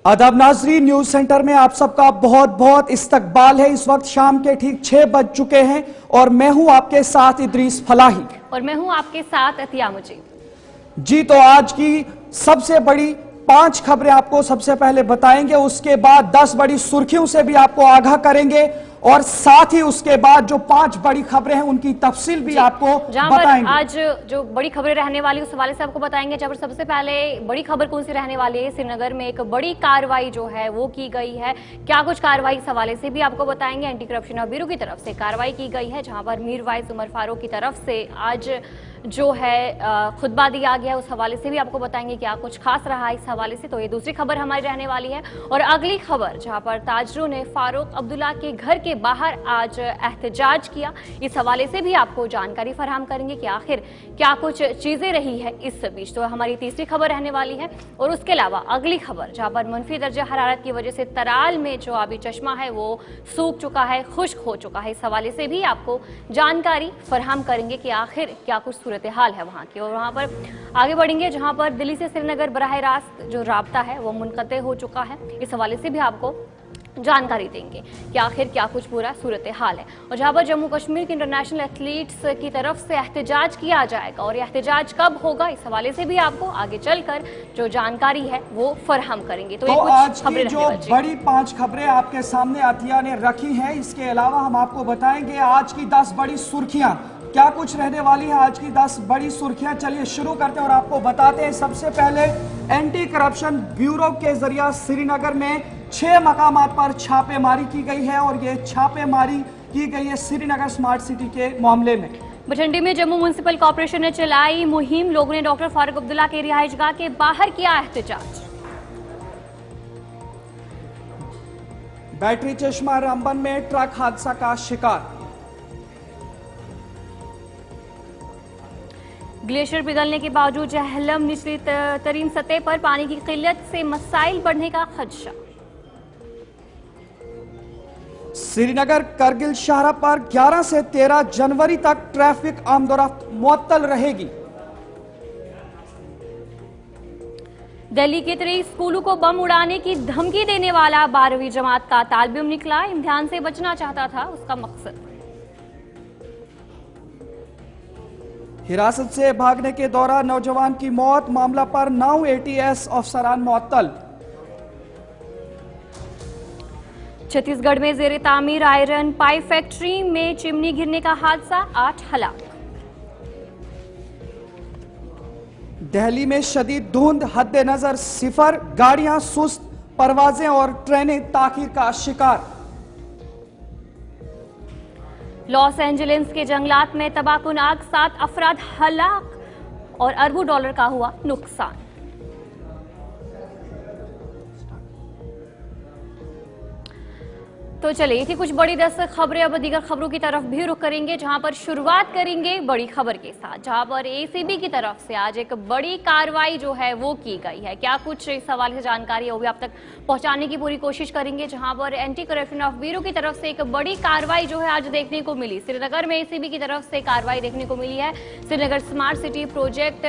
आदाब नाजरीन, news centre में आप सबका बहुत बहुत इस्तकबाल है। इस वक्त शाम के ठीक 6 बज चुके हैं और मैं हूं आपके साथ इदरीस फलाही और मैं हूं आपके साथ अतिया मुझे। जी, तो आज की सबसे बड़ी 5 खबरें आपको सबसे पहले बताएंगे, उसके बाद 10 बड़ी सुर्खियों से भी आपको आगाह करेंगे और साथ ही उसके बाद जो 5 बड़ी खबरें हैं उनकी तफसील भी आपको बताएंगे। आज जो बड़ी खबरें रहने वाली उस हवाले से आपको बताएंगे। जब सबसे पहले बड़ी खबर कौन सी रहने वाली है, श्रीनगर में एक बड़ी कार्रवाई जो है वो की गई है। क्या कुछ कार्रवाई इस हवाले से भी आपको बताएंगे। एंटी करप्शन ब्यूरो की तरफ से कार्रवाई की गई है, जहां पर मीरवाइज उमर फारूक की तरफ से आज जो है खुतबा दिया गया, उस हवाले से भी आपको बताएंगे क्या कुछ खास रहा इस हवाले से। तो ये दूसरी खबर हमारी रहने वाली है। और अगली खबर, जहां पर ताजरों ने फारूक अब्दुल्ला के घर के बाहर आज एहतजाज किया, इस हवाले से भी आपको जानकारी फराहम करेंगे कि आखिर क्या कुछ चीजें रही है इस बीच। तो हमारी तीसरी खबर रहने वाली है। और उसके अलावा अगली खबर, जहां पर मुनफी दर्जा हरारत की वजह से तराल में जो आबी चश्मा है वो सूख चुका है, खुश्क हो चुका है, इस हवाले से भी आपको जानकारी फराहम करेंगे कि आखिर क्या कुछ हाल है वहां की। और वहां पर आगे बढ़ेंगे, जहां पर दिल्ली से श्रीनगर बराह रास्त जो राब्ता है वो मुनक़ते हो चुका है, इस हवाले से भी आपको जानकारी देंगे कि आखिर क्या कुछ पूरा सूरत हाल है। और जहां पर जम्मू कश्मीर के इंटरनेशनल एथलीट्स की तरफ से एहतजाज किया जाएगा और एहतजाज कब होगा, इस हवाले से भी आपको आगे चलकर जो जानकारी है वो फराहम करेंगे। तो आज की जो बड़ी 5 खबरें आपके सामने अतिया ने रखी हैं, इसके अलावा हम आपको बताएंगे आज की 10 बड़ी सुर्खियां क्या कुछ रहने वाली है। आज की 10 बड़ी सुर्खियां चलिए शुरू करते हैं और आपको बताते हैं। सबसे पहले एंटी करप्शन ब्यूरो के जरिए श्रीनगर में 6 मकामात पर छापेमारी की गई है और ये छापेमारी की गई है श्रीनगर स्मार्ट सिटी के मामले में। भटिंडा में जम्मू म्युनिसिपल कॉर्पोरेशन ने चलाई मुहिम, लोगों ने डॉक्टर फारूक अब्दुल्ला के रिहाइशगाह के बाहर किया एहतजाज। बैटरी चश्मा रामबन में ट्रक हादसा का शिकार। ग्लेशियर पिघलने के बावजूद जहलम निचली तरीन सतह पर पानी की किल्लत से मसाइल बढ़ने का खदशा। श्रीनगर करगिल शाहरा पर 11 से 13 जनवरी तक ट्रैफिक आमदोरफ्त मुअत्तल रहेगी। दिल्ली के 23 स्कूलों को बम उड़ाने की धमकी देने वाला 12वीं जमात का तालिब इल्म निकला, इम्तिहान से बचना चाहता था उसका मकसद। हिरासत से भागने के दौरान नौजवान की मौत, मामला पर 9 ATS अफसरान मुअत्तल। छत्तीसगढ़ में जेर तामीर आयरन पाइप फैक्ट्री में चिमनी गिरने का हादसा, 8 हलाक। दिल्ली में शदीद धुंध, हद नजर सिफर, गाड़ियां सुस्त, परवाजें और ट्रेनें ताखीर का शिकार। लॉस एंजलिस के जंगलात में तबाहकुन आग, 7 अफराद हलाक और अरबों डॉलर का हुआ नुकसान। तो चलिए, ये थी कुछ बड़ी 10 खबरें। अब दीगर खबरों की तरफ भी रुख करेंगे, जहां पर शुरुआत करेंगे बड़ी खबर के साथ, जहां पर ACB की तरफ से आज एक बड़ी कार्रवाई जो है वो की गई है। क्या कुछ इस हवाले से जानकारी है वो भी आप तक पहुंचाने की पूरी कोशिश करेंगे। जहां पर एंटी करप्शन ब्यूरो की तरफ से एक बड़ी कार्रवाई जो है आज देखने को मिली। श्रीनगर में ACB की तरफ से कार्रवाई देखने को मिली है। श्रीनगर स्मार्ट सिटी प्रोजेक्ट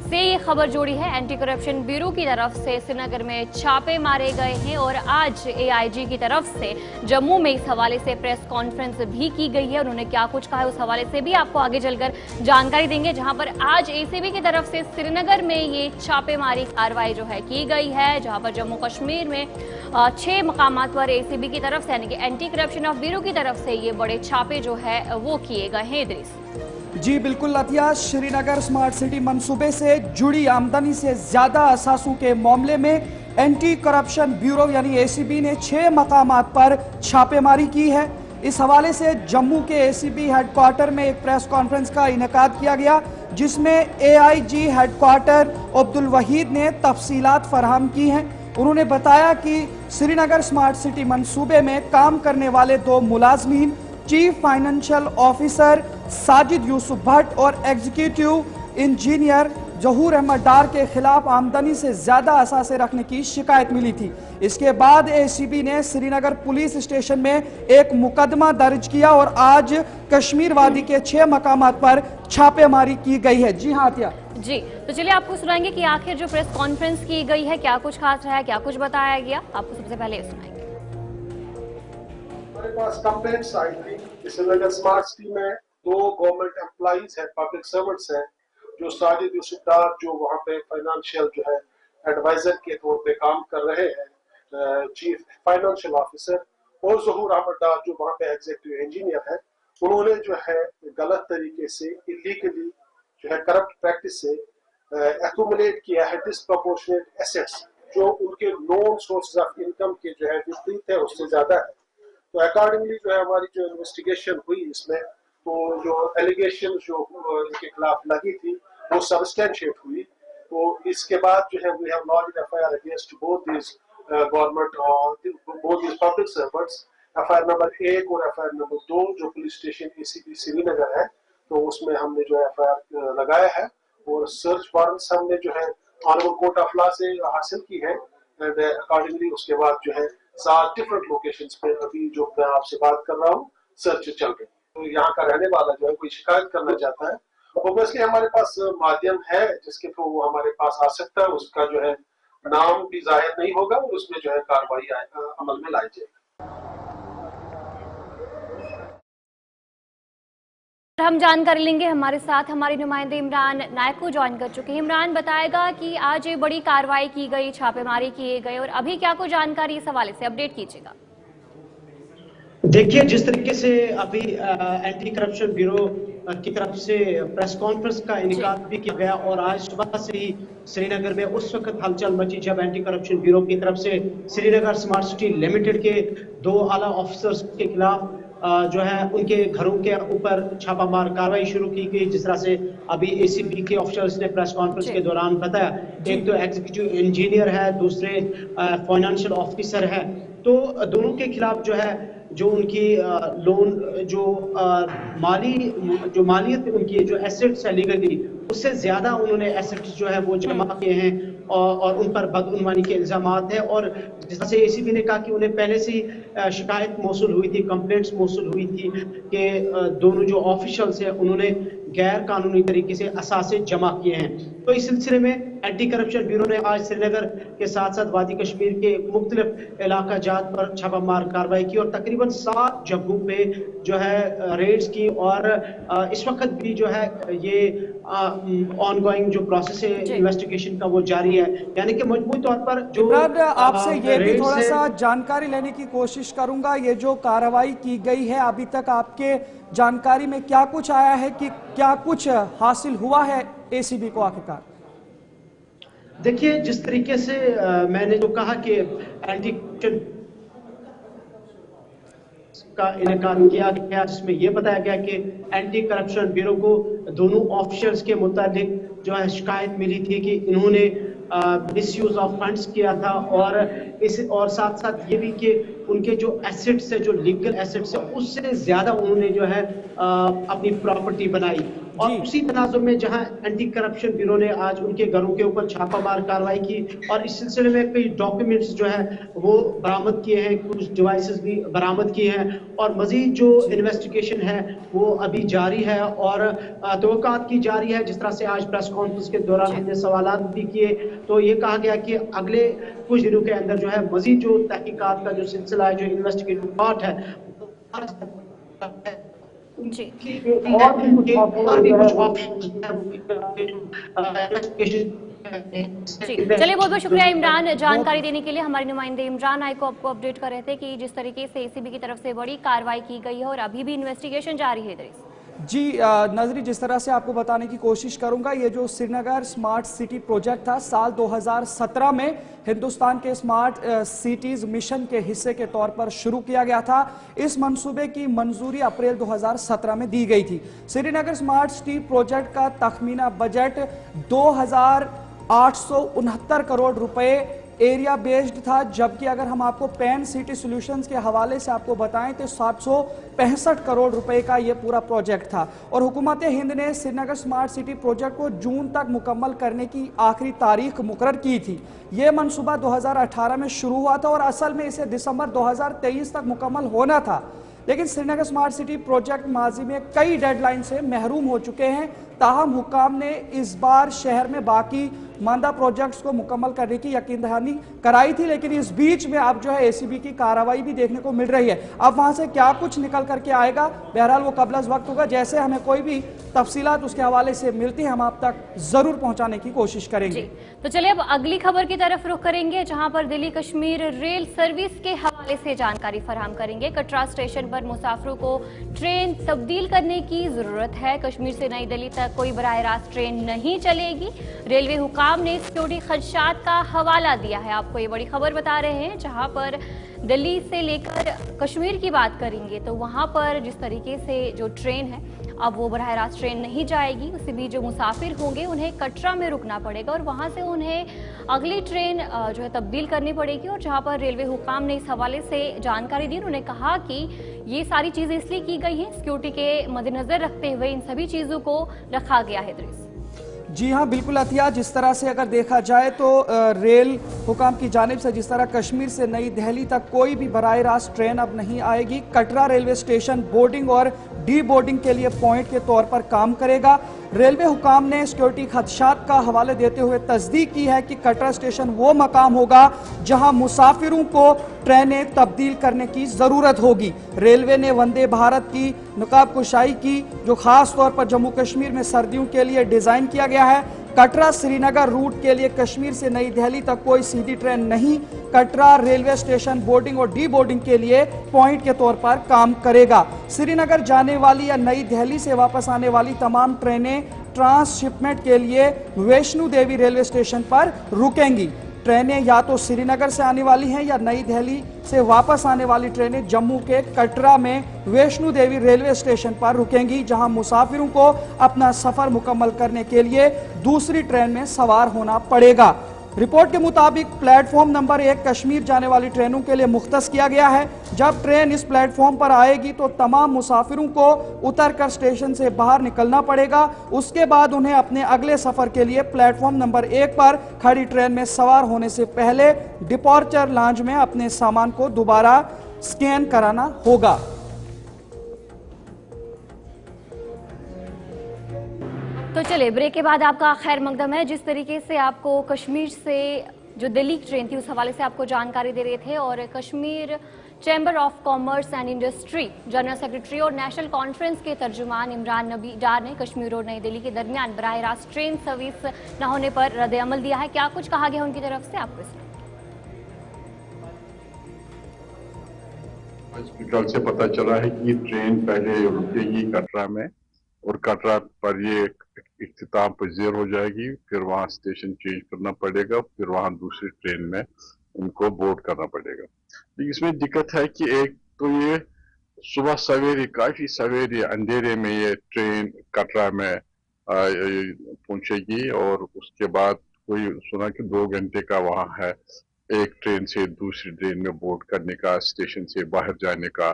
से ये खबर जोड़ी है। एंटी करप्शन ब्यूरो की तरफ से श्रीनगर में छापे मारे गए हैं और आज AIG की तरफ से जम्मू में इस हवाले से प्रेस कॉन्फ्रेंस भी की गई है। उन्होंने क्या कुछ कहा है उस हवाले से भी आपको आगे चलकर जानकारी देंगे। जहां पर आज ACB की तरफ से श्रीनगर में ये छापेमारी कार्रवाई जो है की गई है, जहां पर जम्मू कश्मीर में 6 मकामात पर ACB की तरफ से यानी कि एंटी करप्शन ब्यूरो की तरफ से ये बड़े छापे जो है वो किए गए हैं। इदरीस जी बिल्कुल अतिया, श्रीनगर स्मार्ट सिटी मंसूबे से जुड़ी आमदनी से ज्यादा असासों के मामले में एंटी करप्शन ब्यूरो यानी ACB ने 6 मकामात पर छापेमारी की है। इस हवाले से जम्मू के ACB हेडक्वार्टर में एक प्रेस कॉन्फ्रेंस का इनेकाद किया गया, जिसमें AIG हेडक्वार्टर अब्दुल वहीद ने तफसीलात फराहम की हैं। उन्होंने बताया कि श्रीनगर स्मार्ट सिटी मंसूबे में काम करने वाले 2 मुलाजमीन, chief financial officer Sajid Yousuf Bhat और एग्जीक्यूटिव इंजीनियर जहूर अहमद डार के खिलाफ आमदनी से ज्यादा असासे रखने की शिकायत मिली थी। इसके बाद ACB ने श्रीनगर पुलिस स्टेशन में एक मुकदमा दर्ज किया और आज कश्मीर वादी के 6 मकामात पर छापेमारी की गई है। जी हाँ जी, तो चलिए आपको सुनाएंगे कि आखिर जो प्रेस कॉन्फ्रेंस की गई है क्या कुछ खास रहा है, क्या कुछ बताया गया, आपको सबसे पहले ये सुनाएंगे। हमारे पास कंप्लेंट्स आई थी कि श्रीनगर स्मार्ट सिटी में 2 गवर्नमेंट एम्प्लॉइज हैं, पब्लिक सर्वेंट्स हैं, जो साजिद यूसुफदार जो वहाँ पे फाइनेंशियल जो है एडवाइजर के तौर पे काम कर रहे हैं, चीफ फाइनेंशियल ऑफिसर, और ज़हूर अहमद डार जो वहाँ पे एग्जीक्यूटिव इंजीनियर है, उन्होंने जो है गलत तरीके से इलीगली जो है करप्ट प्रैक्टिस से एक्यूमुलेट किया है डिस्प्रोपोर्शनेट एसेट्स जो उनके नॉन सोर्सेज ऑफ इनकम के जो है विपरीत है, उससे ज्यादा है। तो अकॉर्डिंगली जो है हमारी जो इन्वेस्टिगेशन हुई इसमें, तो जो एलिगेशन जो इनके खिलाफ लगी थी वो सबस्टेंशिएट हुई। तो इसके बाद जो है we have launched FIR against both this government और both this public servants. FIR number 1 और एफआईआर नंबर 2 जो पुलिस स्टेशन एसीपी श्रीनगर है, तो उसमें हमने जो एफआईआर लगाया है और सर्च वारंट्स हमने जो है ऑनरेबल कोर्ट ऑफ लॉ से हासिल की है। एंड अकॉर्डिंगली उसके बाद जो है 7 डिफरेंट लोकेशंस पे अभी जो मैं आपसे बात कर रहा हूँ सर्च चल रही है। तो यहाँ का रहने वाला जो है कोई शिकायत करना चाहता है, ऑब्वियसली हमारे पास माध्यम है जिसके थ्रू वो हमारे पास आ सकता है, उसका जो है नाम भी जाहिर नहीं होगा और उसमें जो है कार्रवाई अमल में लाई जाएगी। हम जानकारी लेंगे, हमारे साथ हमारे नुमाइंदे इमरान नायक को ज्वाइन कर चुके हैं। इमरान बताएगा कि आज ये बड़ी कार्रवाई की गई, छापेमारी किए गए और अभी क्या कुछ जानकारी इस हवाले से अपडेट कीजिएगा। देखिए, जिस तरीके से अभी एंटी करप्शन ब्यूरो की तरफ से प्रेस कॉन्फ्रेंस का इनेकाद भी किया गया और आज सुबह से ही श्रीनगर में उस वक्त हलचल मची जब एंटी करप्शन ब्यूरो की तरफ से श्रीनगर स्मार्ट सिटी लिमिटेड के 2 आला ऑफिसर्स के खिलाफ जो है उनके घरों के ऊपर छापामार कार्रवाई शुरू की गई। जिस तरह से अभी एसीबी के ऑफिसर्स ने प्रेस कॉन्फ्रेंस के दौरान बताया, एक तो एग्जीक्यूटिव इंजीनियर है, दूसरे फाइनेंशियल ऑफिसर है, तो दोनों के खिलाफ जो है जो उनकी लोन जो मालियत उनकी जो एसेट्स है लीगली, उससे ज्यादा उन्होंने एसेट्स जो है वो जमा किए हैं और उन पर बदउनवानी के इल्जामात है। और जिस तरह से एसीबी ने कहा कि उन्हें पहले से ही शिकायत मौसूल हुई थी, कंप्लेंट्स मौसूल हुई थी कि दोनों जो ऑफिशियल्स हैं उन्होंने गैर कानूनी तरीके से असासे जमा किए हैं। तो इस सिलसिले में एंटी करप्शन ब्यूरो ने आज श्रीनगर के साथ साथ वादी कश्मीर के मुख्तलिफ इलाका जात पर छापामार कार्रवाई की और तकरीबन 7 जगहों पे जो है रेड्स की और इस वक्त भी जो है ये ऑनगोइंग जो प्रोसेस है इन्वेस्टिगेशन का वो जारी है। यानी कि मजबूत तौर पर जो आपसे ये भी थोड़ा सा जानकारी लेने की कोशिश करूंगा, ये जो कार्रवाई की गई है अभी तक आपके जानकारी में क्या कुछ आया है कि क्या कुछ हासिल हुआ है एसीबी को आखिरकार? देखिए, जिस तरीके से मैंने जो कहा कि एंटी करप्शन का इनेकाद किया गया, जिसमें यह बताया गया कि एंटी करप्शन ब्यूरो को दोनों ऑफिसर्स के मुताबिक जो है शिकायत मिली थी कि इन्होंने मिसयूज ऑफ फंड्स किया था और साथ साथ ये भी कि उनके जो एसेट्स है, जो लीगल एसेट्स है, उससे ज्यादा उन्होंने जो है अपनी प्रॉपर्टी बनाई। और उसी तनाजुर में जहां एंटी करप्शन ब्यूरो ने आज उनके घरों के ऊपर छापामार कार्रवाई की और इस सिलसिले में कई डॉक्यूमेंट्स जो है वो बरामद किए हैं, कुछ डिवाइसेस भी बरामद किए हैं और मजीद जो इन्वेस्टिगेशन है वो अभी जारी है और तवक्कात की जारी है। जिस तरह से आज प्रेस कॉन्फ्रेंस के दौरान हमने सवालात भी किए तो ये कहा गया कि अगले कुछ दिनों के अंदर जो है मजीद जो तहकीकात का जो सिलसिला है, जो इन्वेस्टिगेटिव पार्ट है जी, और भी कुछ चलिए बहुत बहुत शुक्रिया इमरान जानकारी देने के लिए। हमारे नुमाइंदे इमरान नायक को आपको अपडेट कर रहे थे कि जिस तरीके से एसीबी की तरफ से बड़ी कार्रवाई की गई है और अभी भी इन्वेस्टिगेशन जारी है इधर। जी नजरी, जिस तरह से आपको बताने की कोशिश करूंगा, ये जो श्रीनगर स्मार्ट सिटी प्रोजेक्ट था साल 2017 में हिंदुस्तान के स्मार्ट सिटीज मिशन के हिस्से के तौर पर शुरू किया गया था। इस मंसूबे की मंजूरी अप्रैल 2017 में दी गई थी। श्रीनगर स्मार्ट सिटी प्रोजेक्ट का तखमीना बजट 2,869 करोड़ रुपए एरिया बेस्ड था, जबकि अगर हम आपको पैन सिटी सॉल्यूशंस के हवाले से आपको बताएं तो 765 करोड़ रुपए का यह पूरा प्रोजेक्ट था और हुकूमत हिंद ने श्रीनगर स्मार्ट सिटी प्रोजेक्ट को जून तक मुकम्मल करने की आखिरी तारीख मुकर्रर की थी। यह मंसूबा 2018 में शुरू हुआ था और असल में इसे दिसंबर 2023 तक मुकम्मल होना था। लेकिन श्रीनगर स्मार्ट सिटी प्रोजेक्ट माजी में कई डेडलाइन से महरूम हो चुके हैं। ताहम हुक्काम ने इस बार शहर में बाकी मानदा प्रोजेक्ट्स को मुकम्मल करने की यकीन दहानी कराई थी, लेकिन इस बीच में अब जो है एसीबी की कार्रवाई भी देखने को मिल रही है। अब वहां से क्या कुछ निकल करके आएगा, बहरहाल वो कबल अज़ वक्त होगा। जैसे हमें कोई भी तफसीलात उसके हवाले से मिलती है हम आप तक जरूर पहुंचाने की कोशिश करेंगे। तो चलिए अब अगली खबर की तरफ रुख करेंगे, जहां पर दिल्ली कश्मीर रेल सर्विस के हवाले से जानकारी फराहम करेंगे। कटरा स्टेशन पर मुसाफिरों को ट्रेन तब्दील करने की जरूरत है। कश्मीर से नई दिल्ली तक कोई बराह रास्त ट्रेन नहीं चलेगी। रेलवे हुक्काम ने सिक्योरिटी खदशात का हवाला दिया है। आपको ये बड़ी खबर बता रहे हैं, जहां पर दिल्ली से लेकर कश्मीर की बात करेंगे तो वहां पर जिस तरीके से जो ट्रेन है अब वो बराह रास्त ट्रेन नहीं जाएगी। उससे भी जो मुसाफिर होंगे उन्हें कटरा में रुकना पड़ेगा और वहां से उन्हें अगली ट्रेन जो है तब्दील करनी पड़ेगी। और जहां पर रेलवे हुक्काम ने इस हवाले से जानकारी दी, उन्होंने कहा कि ये सारी चीजें इसलिए की गई हैं, सिक्योरिटी के मद्देनजर रखते हुए इन सभी चीजों को रखा गया है। दृश्य जी हाँ, बिल्कुल अतिया, जिस तरह से अगर देखा जाए तो रेल हुकाम की जानिब से जिस तरह कश्मीर से नई दिल्ली तक कोई भी बराह रास्त ट्रेन अब नहीं आएगी। कटरा रेलवे स्टेशन बोर्डिंग और डी बोर्डिंग के लिए पॉइंट के तौर पर काम करेगा। रेलवे हुकाम ने सिक्योरिटी खदशात का हवाले देते हुए तस्दीक की है कि कटरा स्टेशन वो मकाम होगा जहां मुसाफिरों को ट्रेनें तब्दील करने की ज़रूरत होगी। रेलवे ने वंदे भारत की नकाब कुशाई की, जो खास तौर पर जम्मू कश्मीर में सर्दियों के लिए डिज़ाइन किया गया है। कटरा श्रीनगर रूट के लिए कश्मीर से नई दिल्ली तक कोई सीधी ट्रेन नहीं। कटरा रेलवे स्टेशन बोर्डिंग और डी बोर्डिंग के लिए पॉइंट के तौर पर काम करेगा। श्रीनगर जाने वाली या नई दिल्ली से वापस आने वाली तमाम ट्रेनें ट्रांसशिपमेंट के लिए वैष्णो देवी रेलवे स्टेशन पर रुकेंगी। ट्रेनें या तो श्रीनगर से आने वाली हैं या नई दिल्ली से वापस आने वाली ट्रेनें जम्मू के कटरा में वैष्णो देवी रेलवे स्टेशन पर रुकेंगी, जहां मुसाफिरों को अपना सफर मुकम्मल करने के लिए दूसरी ट्रेन में सवार होना पड़ेगा। रिपोर्ट के मुताबिक प्लेटफॉर्म नंबर 1 कश्मीर जाने वाली ट्रेनों के लिए मुख्तस किया गया है। जब ट्रेन इस प्लेटफॉर्म पर आएगी तो तमाम मुसाफिरों को उतरकर स्टेशन से बाहर निकलना पड़ेगा। उसके बाद उन्हें अपने अगले सफर के लिए प्लेटफॉर्म नंबर 1 पर खड़ी ट्रेन में सवार होने से पहले डिपार्चर लॉन्ज में अपने सामान को दोबारा स्कैन कराना होगा। तो चलिए ब्रेक के बाद आपका खैर मकदम है। जिस तरीके से आपको कश्मीर से जो दिल्ली की ट्रेन थी उस हवाले से आपको जानकारी दे रहे थे, और Kashmir chamber of commerce and industry general secretary और नेशनल कॉन्फ्रेंस के तर्जुमान इमरान नबी डार ने कश्मीर और नई दिल्ली के दरमियान बराह रास्त ट्रेन सर्विस न होने पर रद्द-ए-अमल दिया है। क्या कुछ कहा गया उनकी तरफ से, आपको कल से पता चला है कि ट्रेन पहले रुकेगी कटरा में और कटरा पर ये इख्तिताम पजीर हो जाएगी, फिर वहाँ स्टेशन चेंज करना पड़ेगा, फिर वहाँ दूसरी ट्रेन में उनको बोर्ड करना पड़ेगा। तो इसमें दिक्कत है कि एक तो ये सुबह सवेरे, काफी सवेरे अंधेरे में ये ट्रेन कटरा में पहुंचेगी और उसके बाद कोई सुना कि 2 घंटे का वहाँ है एक ट्रेन से दूसरी ट्रेन में बोर्ड करने का, स्टेशन से बाहर जाने का,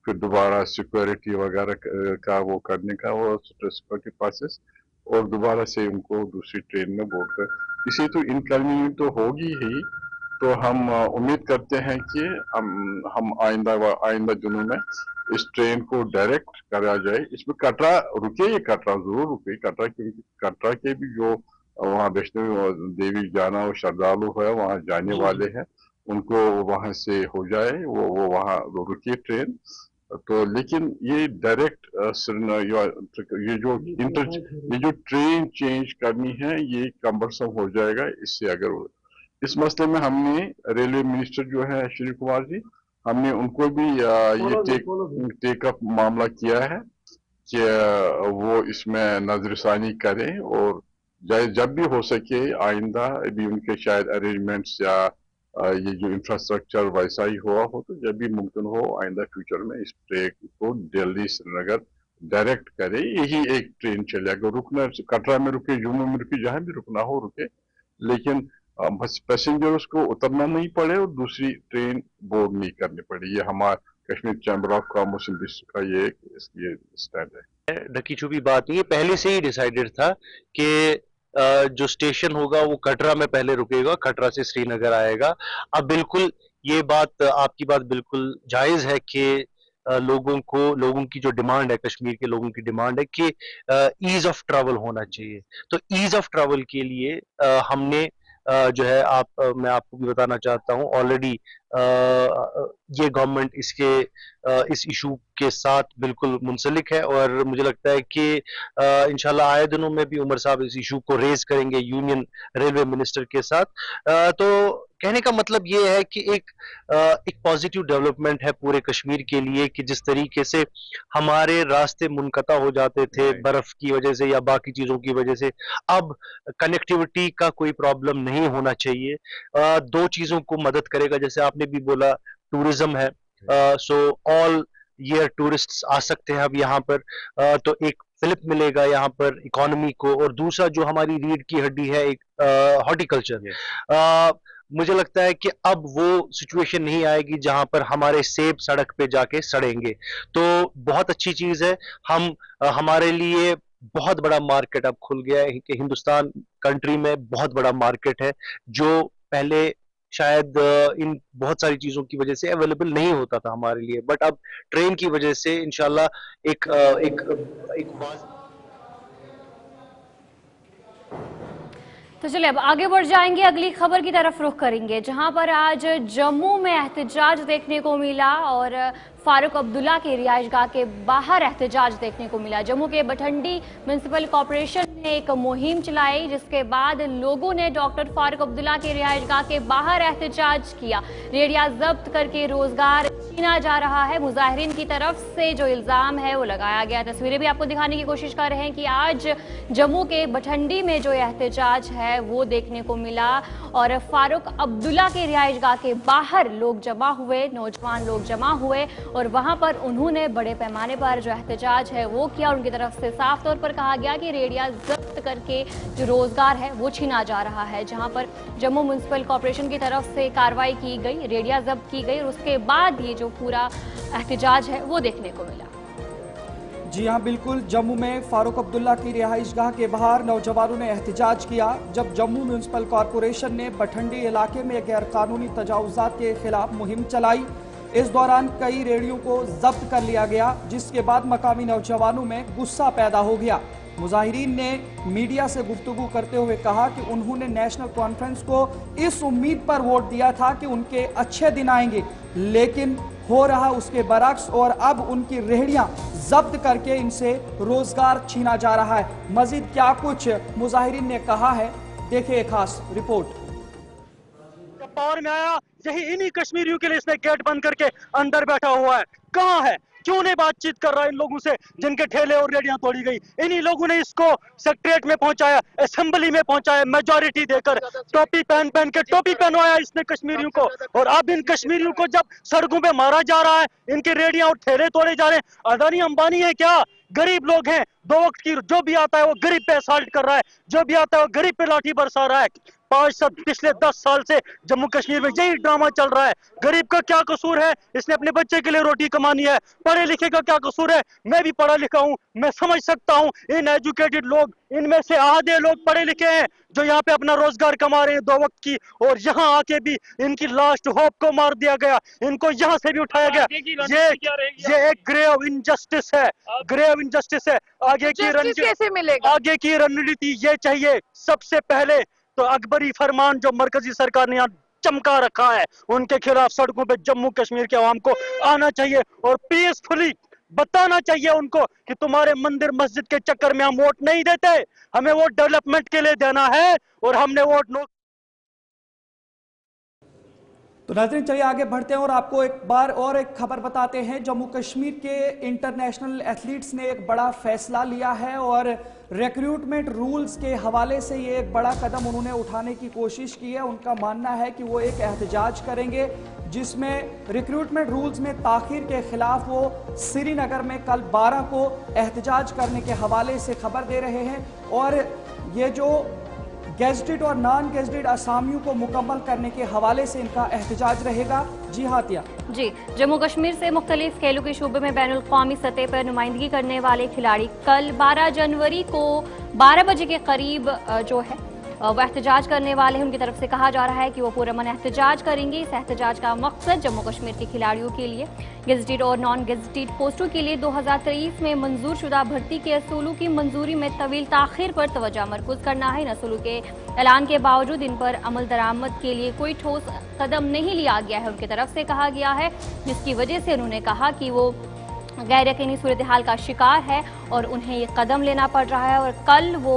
फिर दोबारा सिक्योरिटी वगैरह का वो करने का, वो सिक्योरिटी पासेस, और दोबारा से उनको दूसरी ट्रेन में बोर्ड कर। इसे तो इनकन्वीनियंट तो होगी ही। तो हम उम्मीद करते हैं कि हम आइंदा दिनों में इस ट्रेन को डायरेक्ट करा जाए। इसमें कटरा रुके, ये कटरा जरूर रुके, कटरा, क्योंकि कटरा के भी जो वहाँ वैष्णो देवी जाना और श्रद्धालु है वहाँ जाने वाले हैं, उनको वहाँ से हो जाए, वो वहाँ रुके ट्रेन। तो लेकिन ये डायरेक्ट ये जो ट्रेन चेंज करनी है ये कम्बरसम हो जाएगा। इससे अगर इस मसले में हमने रेलवे मिनिस्टर जो है अश्विनी कुमार जी, हमने उनको भी ये टेकअप मामला किया है कि वो इसमें नजरसानी करें और जब भी हो सके आइंदा भी उनके शायद अरेंजमेंट्स या ये जो इंफ्रास्ट्रक्चर वैसा ही हुआ हो, तो जब भी मुमकिन हो आइंदा फ्यूचर में इस ट्रेन को दिल्ली श्रीनगर डायरेक्ट करे। यही एक ट्रेन चले, अगर रुकना कटरा में रुके, जम्मू में रुके, जहां भी रुकना हो रुके, लेकिन बस पैसेंजर्स को उतरना नहीं पड़े और दूसरी ट्रेन बोर्ड नहीं करनी पड़े। ये हमारा Kashmir chamber of commerce industry का ये स्टैंड है। ढकी छुपी बात नहीं है, पहले से ही डिसाइडेड था कि जो स्टेशन होगा वो कटरा में पहले रुकेगा, कटरा से श्रीनगर आएगा। अब बिल्कुल ये बात, आपकी बात बिल्कुल जायज है कि लोगों की जो डिमांड है, कश्मीर के लोगों की डिमांड है कि ईज ऑफ ट्रैवल होना चाहिए। तो ईज ऑफ ट्रैवल के लिए हमने जो है मैं आपको भी बताना चाहता हूं, ऑलरेडी ये गवर्नमेंट इस इशू के साथ बिल्कुल मुंसलिक है, और मुझे लगता है कि इंशाल्लाह आए दिनों में भी उमर साहब इस इशू को रेज करेंगे यूनियन रेलवे मिनिस्टर के साथ। तो कहने का मतलब ये है कि एक पॉजिटिव डेवलपमेंट है पूरे कश्मीर के लिए, कि जिस तरीके से हमारे रास्ते मुनक़ता हो जाते थे बर्फ की वजह से या बाकी चीजों की वजह से, अब कनेक्टिविटी का कोई प्रॉब्लम नहीं होना चाहिए। दो चीजों को मदद करेगा, जैसे आपने भी बोला, टूरिज्म है, सो ऑल ईयर टूरिस्ट्स आ सकते हैं अब यहाँ पर, तो एक फिलिप मिलेगा यहाँ पर इकोनॉमी को, और दूसरा जो हमारी रीढ़ की हड्डी है, एक हॉर्टिकल्चर। मुझे लगता है कि अब वो सिचुएशन नहीं आएगी जहां पर हमारे सेब सड़क पे जाके सड़ेंगे। तो बहुत अच्छी चीज है, हमारे लिए बहुत बड़ा मार्केट अब खुल गया है कि हिंदुस्तान कंट्री में बहुत बड़ा मार्केट है, जो पहले शायद इन बहुत सारी चीजों की वजह से अवेलेबल नहीं होता था हमारे लिए, बट अब ट्रेन की वजह से इंशाल्लाह एक तो चलिए अब आगे बढ़ जाएंगे, अगली खबर की तरफ रुख करेंगे, जहां पर आज जम्मू में एहतजाज देखने को मिला और फारूक अब्दुल्ला के रिहाइशगाह के बाहर एहतजाज देखने को मिला। जम्मू के बठंडी म्युनिसिपल कॉर्पोरेशन ने एक मुहिम चलाई, जिसके बाद लोगों ने डॉक्टर फारूक अब्दुल्ला के रिहाइशगाह के बाहर एहतजाज किया। रेडिया जब्त करके रोजगार छीना जा रहा है, मुजाहिरीन की तरफ से जो इल्जाम है वो लगाया गया। तस्वीरें भी आपको दिखाने की कोशिश कर रहे हैं कि आज जम्मू के बठंडी में जो एहतजाज है वो देखने को मिला और फारूक अब्दुल्ला के रिहाइशगाह के बाहर लोग जमा हुए, नौजवान लोग जमा हुए और वहां पर उन्होंने बड़े पैमाने पर जो एहतजाज है वो किया। उनकी तरफ से साफ तौर पर कहा गया कि रेडिया जब्त करके जो रोजगार है वो छीना जा रहा है, जहां पर जम्मू म्युनिसिपल कॉर्पोरेशन की तरफ से कार्रवाई की गई, रेडिया जब्त की गई और उसके बाद ये जो पूरा एहतजाज है वो देखने को मिला। जी हाँ, बिल्कुल। जम्मू में फारूक अब्दुल्ला की रिहाइशगाह के बाहर नौजवानों ने एहतजाज किया, जब जम्मू म्युनिसिपल कॉर्पोरेशन ने बठंडी इलाके में गैरकानूनी तजावुजात के खिलाफ मुहिम चलाई। इस दौरान कई रेडियों को जब्त कर लिया गया, जिसके बाद मकामी नौजवानों में गुस्सा पैदा हो गया। मुजाहिरीन ने मीडिया से गुफ्तगू करते हुए कहा कि उन्होंने नेशनल कॉन्फ्रेंस को इस उम्मीद पर वोट दिया था कि उनके अच्छे दिन आएंगे, लेकिन हो रहा उसके बरक्स और अब उनकी रेहड़ियां जब्त करके इनसे रोजगार छीना जा रहा है। मजीद क्या कुछ मुजाहिरीन ने कहा है, देखिए एक खास रिपोर्ट। पावर में आया, यही इन्हीं कश्मीरियों के लिए इसने गेट बंद करके अंदर बैठा हुआ है। कहाँ है, क्यों नहीं बातचीत कर रहा है इन लोगों से जिनके ठेले और रेडियां तोड़ी गई? इन्हीं लोगों ने इसको सेक्रेटरीट में पहुंचाया, असेंबली में पहुंचाया, मेजॉरिटी देकर टोपी पहन के टोपी पहनवाया इसने कश्मीरियों को। और अब इन कश्मीरियों को जब सड़कों पे मारा जा रहा है, इनके रेडियां और ठेले तोड़े जा रहे हैं। अदानी अंबानी है क्या? गरीब लोग हैं, दो वक्त की जो भी आता है वो गरीब पे असल्ट कर रहा है, जो भी आता है वो गरीब पे लाठी बरसा रहा है। पिछले 10 साल से जम्मू कश्मीर में यही ड्रामा चल रहा है। गरीब का क्या कसूर है? इसने अपने बच्चे के लिए रोटी कमानी है। पढ़े लिखे का क्या कसूर है? मैं भी पढ़ा लिखा हूँ, मैं समझ सकता हूँ। इन एजुकेटेड लोग, इनमें से आधे लोग पढ़े लिखे हैं जो यहाँ पे अपना रोजगार कमा रहे हैं दो वक्त की, और यहाँ आके भी इनकी लास्ट होप को मार दिया गया, इनको यहाँ से भी उठाया गया। ये एक ग्रेव इनजस्टिस है, ग्रेव इनजस्टिस है। आगे की रणनीति ये चाहिए। सबसे पहले तो अकबरी फरमान जो मरकजी सरकार ने यहाँ चमका रखा है, उनके खिलाफ सड़कों पे जम्मू कश्मीर के आवाम को आना चाहिए और पीसफुली बताना चाहिए उनको कि तुम्हारे मंदिर मस्जिद के चक्कर में हम वोट नहीं देते, हमें वोट डेवलपमेंट के लिए देना है और हमने वोट नो। तो नाज़रीन, चलिए आगे बढ़ते हैं और आपको एक बार और एक खबर बताते हैं। जम्मू कश्मीर के इंटरनेशनल एथलीट्स ने एक बड़ा फैसला लिया है और रिक्रूटमेंट रूल्स के हवाले से ये एक बड़ा कदम उन्होंने उठाने की कोशिश की है। उनका मानना है कि वो एक एहतजाज करेंगे जिसमें रिक्रूटमेंट रूल्स में ताखीर के खिलाफ वो श्रीनगर में कल 12 को एहतजाज करने के हवाले से खबर दे रहे हैं। और ये जो गेजेटेड और नॉन गेजेटेड असामियों को मुकम्मल करने के हवाले से इनका एहतजाज रहेगा। जी हाँ तिया जी, जम्मू कश्मीर से मुख्तलिफ खेलों के शोबे में बैनुल क़ौमी सतह पर नुमाइंदगी करने वाले खिलाड़ी कल 12 जनवरी को 12 बजे के करीब जो है वो एहतजाज करने वाले हैं। उनकी तरफ से कहा जा रहा है कि वो पुरअमन एहतजाज करेंगे। इस एहतजाज का मकसद जम्मू कश्मीर के खिलाड़ियों के लिए गेजेटेड और नॉन गेजेटेड पोस्टों के लिए 2023 में मंजूर शुदा भर्ती के असूलों की मंजूरी में तवील ताखिर पर तवज्जो मरकूज करना है। इन असूलों के ऐलान के बावजूद इन पर अमल दरामद के लिए कोई ठोस कदम नहीं लिया गया है। उनकी तरफ से कहा गया है, जिसकी वजह से उन्होंने कहा कि वो गैर यकीनी सूरत हाल का शिकार है और उन्हें ये कदम लेना पड़ रहा है। और कल वो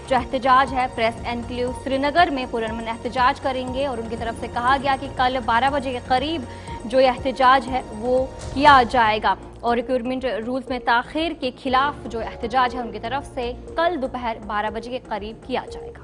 जो एहतजाज है प्रेस एनक्लेव श्रीनगर में पुरअमन एहतजाज करेंगे। और उनकी तरफ से कहा गया कि कल 12 बजे के करीब जो ये एहतजाज है वो किया जाएगा। और रिक्रूटमेंट रूल्स में ताखिर के खिलाफ जो एहतजाज है उनकी तरफ से कल दोपहर 12 बजे के करीब किया जाएगा।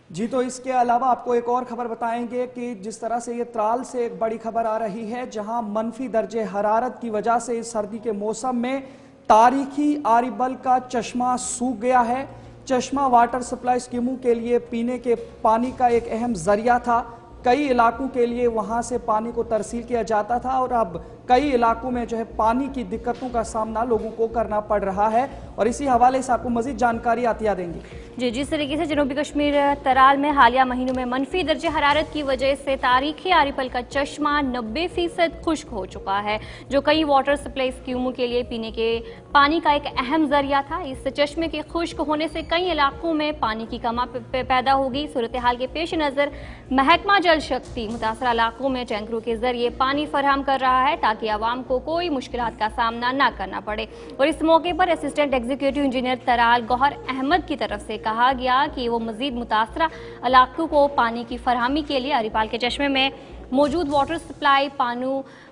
जी, तो इसके अलावा आपको एक और खबर बताएंगे कि जिस तरह से ये त्राल से एक बड़ी खबर आ रही है, जहां मनफी दर्जे हरारत की वजह से इस सर्दी के मौसम में तारीखी आरिबल का चश्मा सूख गया है। चश्मा वाटर सप्लाई स्कीमों के लिए पीने के पानी का एक अहम जरिया था। कई इलाकों के लिए वहां से पानी को तरसील किया जाता था और अब कई इलाकों में जो है पानी की दिक्कतों का सामना लोगों को करना पड़ रहा है। और इसी हवाले से आपको मजीद जानकारी आतिया देंगी। जी, जिस तरीके से जनूबी कश्मीर तराल में हालिया महीनों में मनफी दर्जे हरारत की वजह से तारीखी आरिपल का चश्मा 90% खुश्क हो चुका है, जो कई वाटर सप्लाई स्कीमों के लिए पीने के पानी का एक अहम जरिया था। इस चश्मे के खुश्क होने से कई इलाकों में पानी की कमी पैदा होगी। सूरत हाल के पेश नज़र महकमा जल शक्ति मुतासरा इलाकों में टैंकरों के जरिए पानी फराहम कर रहा है ताकि आवाम को कोई मुश्किलात का सामना न करना पड़े। और इस मौके पर assistant executive engineer Tral Gauhar Ahmad की तरफ से कहा गया कि वो मजीद मुतासरा इलाकों को पानी की फरहमी के लिए अरिपाल के चश्मे में मौजूद वाटर सप्लाई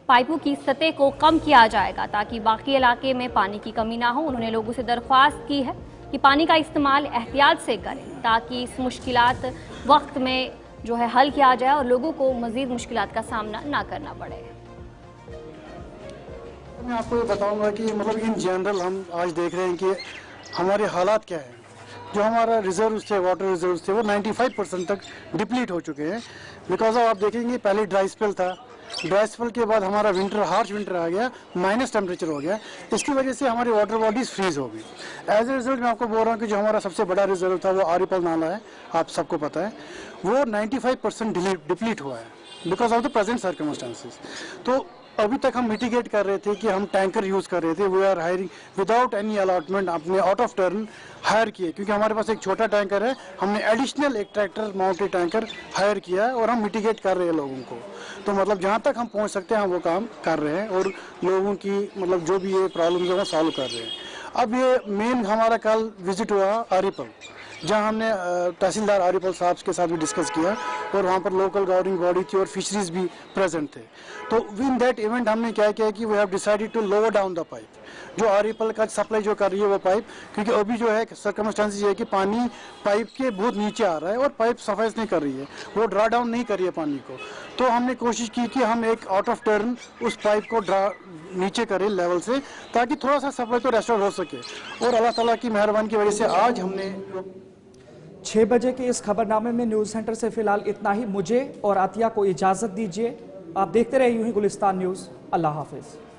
पाइपों की सतह को कम किया जाएगा ताकि बाकी इलाके में पानी की कमी ना हो। उन्होंने लोगों से दरख्वास्त की है कि पानी का इस्तेमाल एहतियात से करें ताकि इस मुश्किलात वक्त में जो है हल किया जाए और लोगों को मजीद मुश्किलात का सामना ना करना पड़े। मैं आपको ये बताऊंगा कि मतलब इन जनरल हम आज देख रहे हैं कि हमारे हालात क्या हैं। जो हमारा रिजर्व थे, वाटर रिजर्व थे, वो 95% तक डिप्लीट हो चुके हैं। बिकॉज ऑफ आप देखेंगे पहले ड्राई स्पेल था, ड्राई स्पेल के बाद हमारा विंटर, हार्श विंटर आ गया, माइनस टेम्परेचर हो गया। इसकी वजह से हमारी वाटर बॉडीज फ्रीज हो गई। एज ए रिजल्ट मैं आपको बोल रहा हूँ कि जो हमारा सबसे बड़ा रिजर्व था वो आरिपल नाला है, आप सबको पता है, वो 95% डिप्लीट हुआ है because of the present circumstances. तो अभी तक हम मिटिगेट कर रहे थे कि हम टैंकर यूज़ कर रहे थे। We are hiring without any allotment, अपने आउट ऑफ टर्न हायर किए, क्योंकि हमारे पास एक छोटा टैंकर है। हमने एडिशनल एक ट्रैक्टर माउंटेड टैंकर हायर किया है और हम मिटिगेट कर रहे हैं लोगों को। तो मतलब जहाँ तक हम पहुँच सकते हैं हम वो काम कर रहे हैं और लोगों की मतलब जो भी ये प्रॉब्लम है वो सॉल्व कर रहे हैं। अब ये मेन हमारा कल विजिट हुआ आरिपल, जहाँ हमने तहसीलदार आरिपल साहब के साथ भी डिस्कस किया और वहाँ पर लोकल गवर्निंग बॉडी थी और फिशरीज भी प्रेजेंट थे। तो इन दैट इवेंट हमने क्या किया कि we have decided to lower down the pipe, जो आरिपल का सप्लाई जो कर रही है वो पाइप, क्योंकि अभी जो है सर्कमस्टांसेस ये है कि पानी पाइप के बहुत नीचे आ रहा है और पाइप सफाइज नहीं कर रही है, वो ड्रा डाउन नहीं कर रही है पानी को। तो हमने कोशिश की कि हम एक आउट ऑफ टर्न उस पाइप को ड्रा नीचे करें लेवल से, ताकि थोड़ा सा सप्लाई तो रेस्टोर हो सके। और अल्लाह ताला की मेहरबानी की वजह से आज हमने 6 बजे के इस खबरनामे में न्यूज़ सेंटर से फिलहाल इतना ही। मुझे और आतिया को इजाज़त दीजिए। आप देखते रहे यूं ही गुलिस्तान न्यूज़। अल्लाह हाफिज़।